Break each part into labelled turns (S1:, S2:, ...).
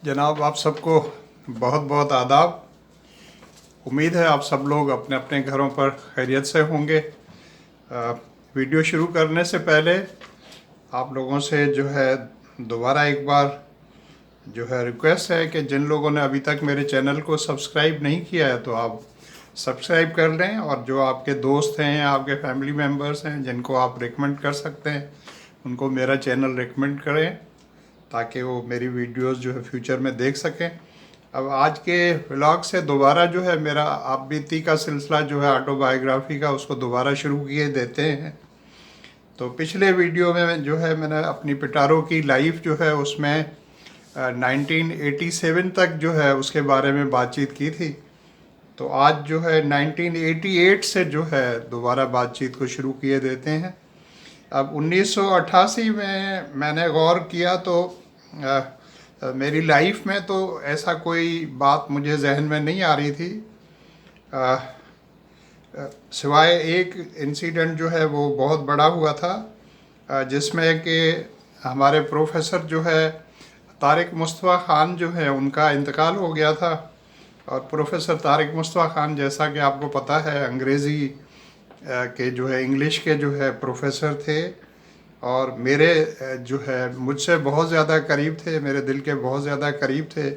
S1: जनाब, आप सबको बहुत बहुत आदाब। उम्मीद है आप सब लोग अपने अपने घरों पर खैरियत से होंगे। वीडियो शुरू करने से पहले आप लोगों से जो है दोबारा एक बार जो है रिक्वेस्ट है कि जिन लोगों ने अभी तक मेरे चैनल को सब्सक्राइब नहीं किया है तो आप सब्सक्राइब कर लें, और जो आपके दोस्त हैं, आपके फैमिली मेम्बर्स हैं जिनको आप रिकमेंड कर सकते हैं, उनको मेरा चैनल रिकमेंड करें ताकि वो मेरी वीडियोस जो है फ्यूचर में देख सकें। अब आज के व्लॉग से दोबारा जो है मेरा आप बीती का सिलसिला जो है ऑटोबायोग्राफी का, उसको दोबारा शुरू किए देते हैं। तो पिछले वीडियो में जो है मैंने अपनी पिटारो की लाइफ जो है उसमें 1987 तक जो है उसके बारे में बातचीत की थी। तो आज जो है 1988 से जो है दोबारा बातचीत को शुरू किए देते हैं। अब 1988 में मैंने गौर किया तो मेरी लाइफ में तो ऐसा कोई बात मुझे जहन में नहीं आ रही थी, सिवाय एक इंसिडेंट जो है वो बहुत बड़ा हुआ था, जिसमें कि हमारे प्रोफेसर जो है तारिक मुस्तफ़ा ख़ान जो है उनका इंतकाल हो गया था। और प्रोफेसर तारिक मुस्तफ़ा ख़ान, जैसा कि आपको पता है, अंग्रेज़ी के जो है इंग्लिश के जो है प्रोफेसर थे और मेरे जो है मुझसे बहुत ज़्यादा करीब थे, मेरे दिल के बहुत ज़्यादा करीब थे।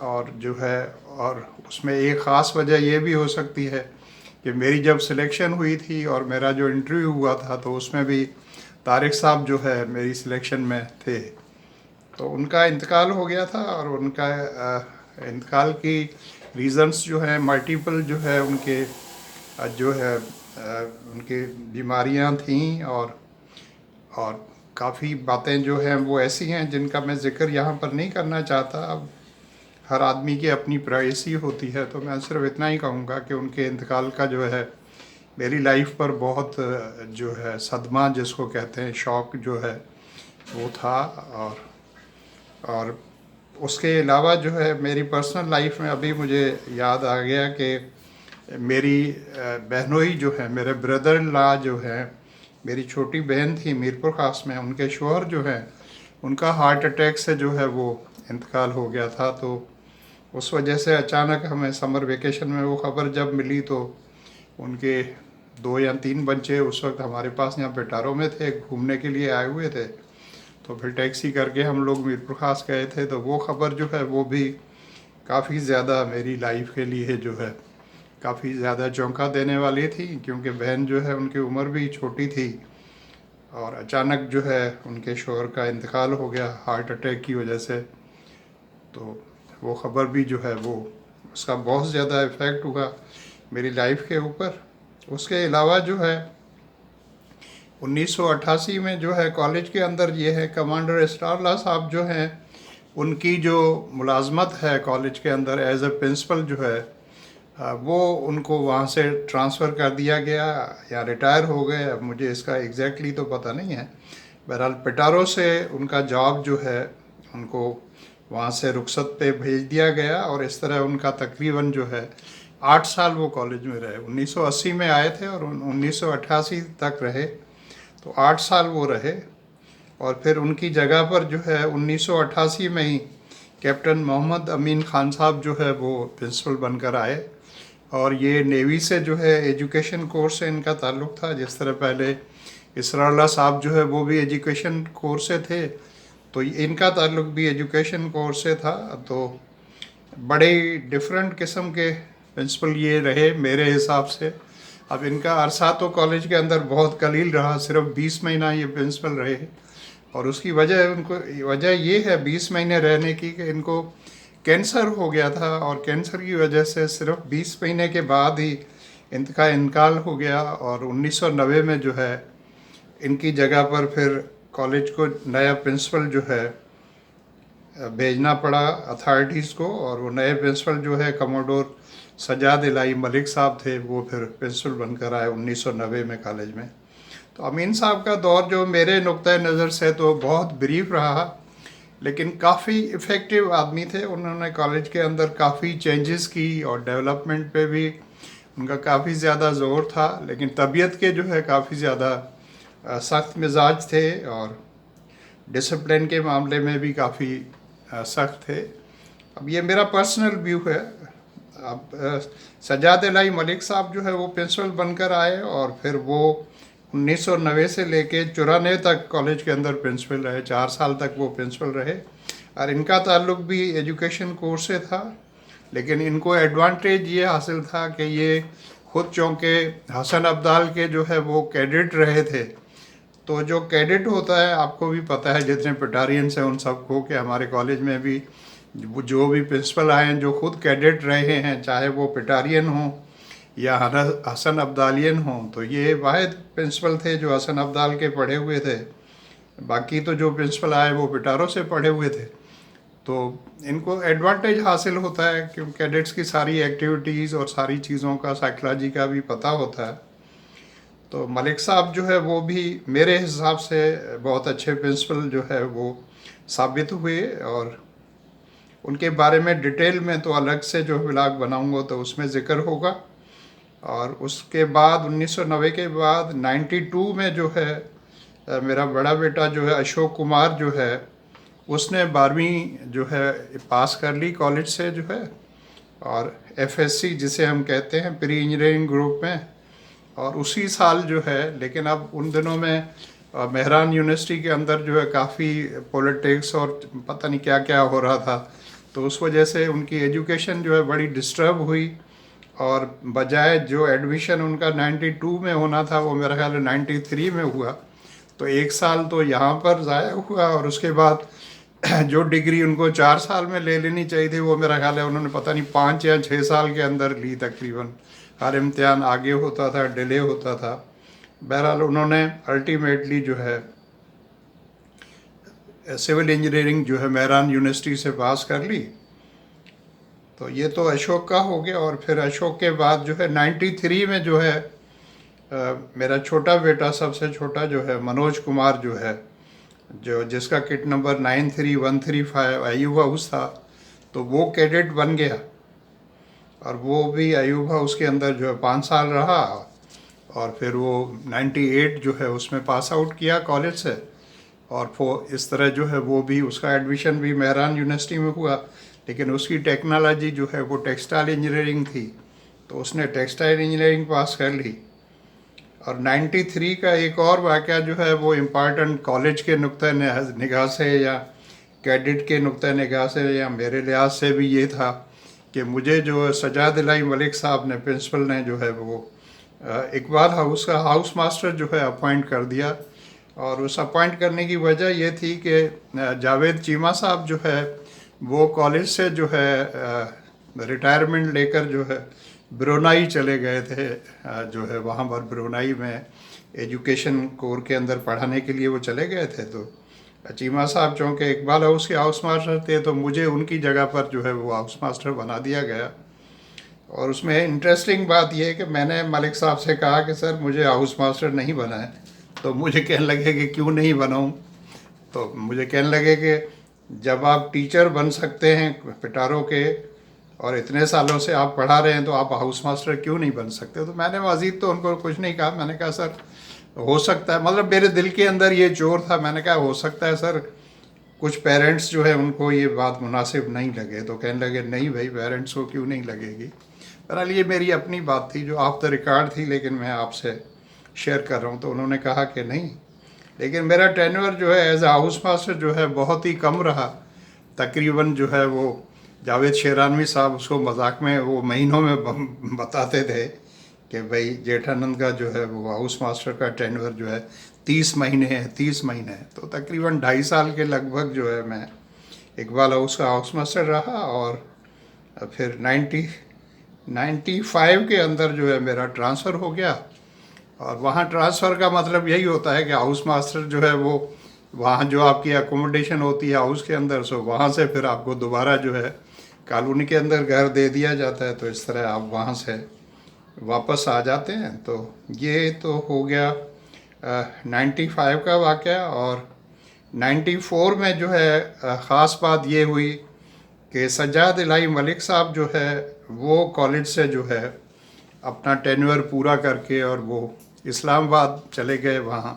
S1: और जो है और उसमें एक ख़ास वजह ये भी हो सकती है कि मेरी जब सिलेक्शन हुई थी और मेरा जो इंटरव्यू हुआ था तो उसमें भी तारिक साहब जो है मेरी सिलेक्शन में थे। तो उनका इंतकाल हो गया था और उनका इंतकाल की रीज़न्स जो है मल्टीपल जो है उनके जो है उनकी बीमारियां थीं और काफ़ी बातें जो हैं वो ऐसी हैं जिनका मैं ज़िक्र यहाँ पर नहीं करना चाहता। अब हर आदमी की अपनी प्राइवेसी होती है, तो मैं सिर्फ इतना ही कहूँगा कि उनके इंतकाल का जो है मेरी लाइफ पर बहुत जो है सदमा जिसको कहते हैं, शॉक जो है वो था। और उसके अलावा जो है मेरी पर्सनल लाइफ में अभी मुझे याद आ गया कि मेरी बहनोई जो है, मेरे ब्रदर इन लॉ जो है, मेरी छोटी बहन थी मीरपुर खास में, उनके शोहर जो हैं उनका हार्ट अटैक से जो है वो इंतकाल हो गया था। तो उस वजह से अचानक हमें समर वेकेशन में वो ख़बर जब मिली तो उनके 2 या 3 बच्चे उस वक्त हमारे पास यहाँ पिटारो में थे, घूमने के लिए आए हुए थे। तो फिर टैक्सी करके हम लोग मीरपुर खास गए थे। तो वो ख़बर जो है वो भी काफ़ी ज़्यादा मेरी लाइफ के लिए जो है काफ़ी ज़्यादा चौंका देने वाली थी, क्योंकि बहन जो है उनकी उम्र भी छोटी थी और अचानक जो है उनके शोहर का इंतकाल हो गया हार्ट अटैक की वजह से। तो वो ख़बर भी जो है वो उसका बहुत ज़्यादा इफ़ेक्ट हुआ मेरी लाइफ के ऊपर। उसके अलावा जो है 1988 में जो है कॉलेज के अंदर ये है कमांडर स्टारला साहब जो हैं उनकी जो मुलाजमत है कॉलेज के अंदर एज ए प्रिंसिपल जो है वो उनको वहाँ से ट्रांसफ़र कर दिया गया या रिटायर हो गए। अब मुझे इसका एग्जैक्टली तो पता नहीं है। बहरहाल पिटारो से उनका जॉब जो है उनको वहाँ से रुखसत पे भेज दिया गया और इस तरह उनका तकरीबन जो है 8 साल वो कॉलेज में रहे। 1980 में आए थे और 1988 तक रहे, तो 8 साल वो रहे। और फिर उनकी जगह पर जो है 1988 में ही कैप्टन मोहम्मद अमीन ख़ान साहब जो है वो प्रिंसिपल बनकर आए। और ये नेवी से जो है एजुकेशन कोर्स से इनका ताल्लुक़ था। जिस तरह पहले इसराल्ला साहब जो है वो भी एजुकेशन कोर्स से थे, तो इनका ताल्लुक़ भी एजुकेशन कोर्स से था। तो बड़े डिफरेंट किस्म के प्रिंसिपल ये रहे मेरे हिसाब से। अब इनका अरसा तो कॉलेज के अंदर बहुत कलील रहा, सिर्फ 20 महीना ये प्रिंसिपल रहे। और उसकी वजह ये है 20 महीने रहने की कि इनको कैंसर हो गया था और कैंसर की वजह से सिर्फ 20 महीने के बाद ही इनका इंतकाल हो गया। और 1990 में जो है इनकी जगह पर फिर कॉलेज को नया प्रिंसिपल जो है भेजना पड़ा अथॉरिटीज़ को, और वो नए प्रिंसिपल जो है कमोडोर सजाद इलाही मलिक साहब थे, वो फिर प्रिंसिपल बनकर आए 1990 में कॉलेज में। तो अमीन साहब का दौर जो मेरे नुक्ते नज़र से तो बहुत ब्रीफ रहा, लेकिन काफ़ी इफ़ेक्टिव आदमी थे। उन्होंने कॉलेज के अंदर काफ़ी चेंजेस की और डेवलपमेंट पे भी उनका काफ़ी ज़्यादा ज़ोर था। लेकिन तबीयत के जो है काफ़ी ज़्यादा सख्त मिजाज थे और डिसिप्लिन के मामले में भी काफ़ी सख्त थे। अब ये मेरा पर्सनल व्यू है। अब सज्जाद इलाही मलिक साहब जो है वो प्रिंसिपल बनकर आए और फिर वो 1990 से लेके 94 तक कॉलेज के अंदर प्रिंसिपल रहे। 4 साल तक वो प्रिंसिपल रहे और इनका ताल्लुक भी एजुकेशन कोर्स से था। लेकिन इनको एडवांटेज ये हासिल था कि ये खुद चूँकि हसन अब्दाल के जो है वो कैडेट रहे थे, तो जो कैडेट होता है आपको भी पता है, जितने पिटारियंस हैं उन सबको, कि हमारे कॉलेज में भी जो भी प्रिंसिपल आए हैं जो खुद कैडेट रहे हैं, चाहे वो पिटारियन हों या हसन अब्दालियन हों, तो ये वाहिद प्रिंसिपल थे जो हसन अब्दाल के पढ़े हुए थे। बाकी तो जो प्रिंसिपल आए वो पिटारों से पढ़े हुए थे। तो इनको एडवांटेज हासिल होता है क्योंकि कैडेट्स की सारी एक्टिविटीज़ और सारी चीज़ों का, साइकोलॉजी का भी पता होता है। तो मलिक साहब जो है वो भी मेरे हिसाब से बहुत अच्छे प्रिंसिपल जो है वो साबित हुए, और उनके बारे में डिटेल में तो अलग से जो व्लॉग बनाऊंगा तो उसमें ज़िक्र होगा। और उसके बाद 1990 के बाद 92 में जो है मेरा बड़ा बेटा जो है अशोक कुमार जो है उसने 12वीं जो है पास कर ली कॉलेज से जो है, और एफएससी जिसे हम कहते हैं प्री इंजीनियरिंग ग्रुप में। और उसी साल जो है, लेकिन अब उन दिनों में मेहरान यूनिवर्सिटी के अंदर जो है काफ़ी पॉलिटिक्स और पता नहीं क्या क्या हो रहा था, तो उस वजह से उनकी एजुकेशन जो है बड़ी डिस्टर्ब हुई। और बजाय जो एडमिशन उनका 92 में होना था वो मेरा ख्याल है 93 में हुआ। तो 1 साल तो यहाँ पर ज़ाया हुआ, और उसके बाद जो डिग्री उनको 4 साल में ले लेनी चाहिए थी वो मेरा ख्याल है उन्होंने पता नहीं 5 या 6 साल के अंदर ली तकरीबन। हर इम्तिहान आगे होता था, डिले होता था। बहरहाल उन्होंने अल्टीमेटली जो है सिविल इंजीनियरिंग जो है मेहरान यूनिवर्सिटी से पास कर ली। तो ये तो अशोक का हो गया। और फिर अशोक के बाद जो है 93 में जो है मेरा छोटा बेटा, सबसे छोटा जो है मनोज कुमार जो है, जो जिसका किट नंबर 93135 अयूब हाउस था, तो वो कैडेट बन गया। और वो भी अयूब हाउस के अंदर जो है 5 साल रहा, और फिर वो 98 जो है उसमें पास आउट किया कॉलेज से। और वो इस तरह जो है वो भी उसका एडमिशन भी मेहरान यूनिवर्सिटी में हुआ, लेकिन उसकी टेक्नोलॉजी जो है वो टेक्सटाइल इंजीनियरिंग थी, तो उसने टेक्सटाइल इंजीनियरिंग पास कर ली। और 93 का एक और वाक़या जो है वो इम्पॉर्टेंट कॉलेज के नुक्ता निगाह से या कैडेट के नुक्ता निगाह से या मेरे लिहाज से भी ये था कि मुझे जो सज्जाद इलाही मलिक साहब ने, प्रिंसिपल ने जो है वो इकबाल हाउस का हाउस मास्टर जो है अपॉइंट कर दिया। और उस अपॉइंट करने की वजह ये थी कि जावेद चीमा साहब जो है वो कॉलेज से जो है रिटायरमेंट लेकर जो है ब्रुनाई चले गए थे, जो है वहाँ पर ब्रुनाई में एजुकेशन कोर के अंदर पढ़ाने के लिए वो चले गए थे। तो चीमा साहब चूँकि इकबाल हाउस के हाउस मास्टर थे, तो मुझे उनकी जगह पर जो है वो हाउस मास्टर बना दिया गया। और उसमें इंटरेस्टिंग बात यह है कि मैंने मलिक साहब से कहा कि सर मुझे हाउस मास्टर नहीं बना है, तो मुझे कहने लगे कि क्यों नहीं बनाऊँ। तो मुझे कहने लगे कि जब आप टीचर बन सकते हैं पिटारों के और इतने सालों से आप पढ़ा रहे हैं, तो आप हाउस मास्टर क्यों नहीं बन सकते। तो मैंने मज़ीद तो उनको कुछ नहीं कहा। मैंने कहा सर हो सकता है, मतलब मेरे दिल के अंदर ये जोर था। मैंने कहा हो सकता है सर कुछ पेरेंट्स जो है उनको ये बात मुनासिब नहीं लगे। तो कहने लगे नहीं भाई, पेरेंट्स को क्यों नहीं लगेगी। बहरहाल ये मेरी अपनी बात थी जो ऑफ द रिकॉर्ड थी, लेकिन मैं आपसे शेयर कर रहा हूँ। तो उन्होंने कहा कि नहीं, लेकिन मेरा टेन्योर जो है एज ए हाउस मास्टर जो है बहुत ही कम रहा। तकरीबन जो है वो जावेद शेरानवी साहब उसको मजाक में वो महीनों में बताते थे कि भाई जेठानंद का जो है वो हाउस मास्टर का टेन्योर जो है 30 महीने है, 30 महीने है। तो तकरीबन 2.5 साल के लगभग जो है मैं इकबाल हाउस का हाउस मास्टर रहा। और फिर 95 के अंदर जो है मेरा ट्रांसफ़र हो गया। और वहाँ ट्रांसफ़र का मतलब यही होता है कि हाउस मास्टर जो है वो वहाँ जो आपकी अकोमोडेशन होती है हाउस के अंदर, सो वहाँ से फिर आपको दोबारा जो है कॉलोनी के अंदर घर दे दिया जाता है। तो इस तरह आप वहाँ से वापस आ जाते हैं। तो ये तो हो गया 95 का वाक़या। और 94 में जो है ख़ास बात ये हुई कि सज्जाद इलाही मलिक साहब जो है वो कॉलेज से जो है अपना टेन्योर पूरा करके और वो इस्लामाबाद चले गए वहाँ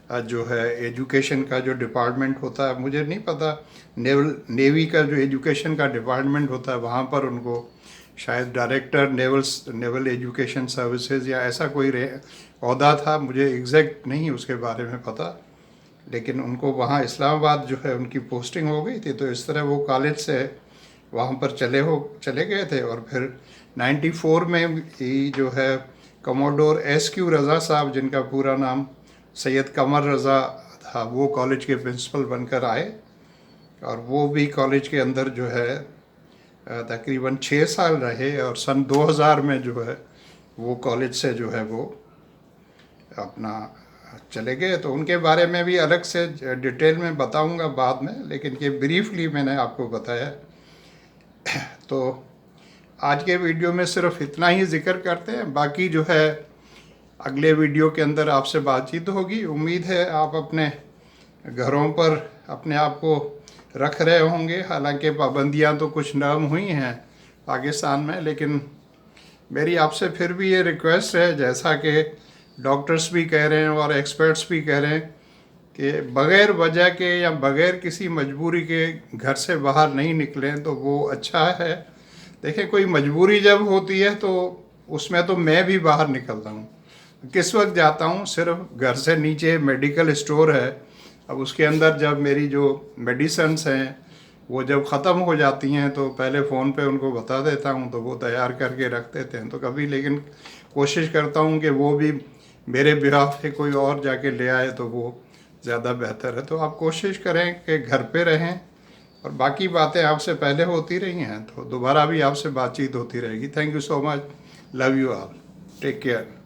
S1: जो है एजुकेशन का जो डिपार्टमेंट होता है, मुझे नहीं पता, नेवी का जो एजुकेशन का डिपार्टमेंट होता है वहाँ पर उनको शायद डायरेक्टर नेवल एजुकेशन सर्विसेज या ऐसा कोई ओहदा था, मुझे एग्जैक्ट नहीं उसके बारे में पता, लेकिन उनको वहाँ इस्लामाबाद जो है उनकी पोस्टिंग हो गई थी। तो इस तरह वो कॉलेज से वहाँ पर चले गए थे। और फिर 94 में ही जो है कमोडोर SQ रज़ा साहब, जिनका पूरा नाम सैयद कमर रज़ा था, वो कॉलेज के प्रिंसिपल बनकर आए और वो भी कॉलेज के अंदर जो है तकरीबन 6 साल रहे। और सन 2000 में जो है वो कॉलेज से जो है वो अपना चले गए। तो उनके बारे में भी अलग से डिटेल में बताऊंगा बाद में, लेकिन ये ब्रीफली मैंने आपको बताया। तो आज के वीडियो में सिर्फ इतना ही जिक्र करते हैं, बाकी जो है अगले वीडियो के अंदर आपसे बातचीत होगी। उम्मीद है आप अपने घरों पर अपने आप को रख रहे होंगे, हालांकि पाबंदियां तो कुछ नरम हुई हैं पाकिस्तान में, लेकिन मेरी आपसे फिर भी ये रिक्वेस्ट है, जैसा कि डॉक्टर्स भी कह रहे हैं और एक्सपर्ट्स भी कह रहे हैं कि बग़ैर वजह के या बग़ैर किसी मजबूरी के घर से बाहर नहीं निकलें, तो वो अच्छा है। देखिए, कोई मजबूरी जब होती है तो उसमें तो मैं भी बाहर निकलता हूँ। किस वक्त जाता हूँ, सिर्फ घर से नीचे मेडिकल स्टोर है, अब उसके अंदर जब मेरी जो मेडिसन्स हैं वो जब ख़त्म हो जाती हैं तो पहले फ़ोन पे उनको बता देता हूँ, तो वो तैयार करके रख देते हैं। तो कभी लेकिन कोशिश करता हूँ कि वो भी मेरे बिहाफ से कोई और जाके ले आए तो वो ज़्यादा बेहतर है। तो आप कोशिश करें कि घर पे रहें, और बाकी बातें आपसे पहले होती रही हैं तो दोबारा भी आपसे बातचीत होती रहेगी। Thank you so much, love you all, take care.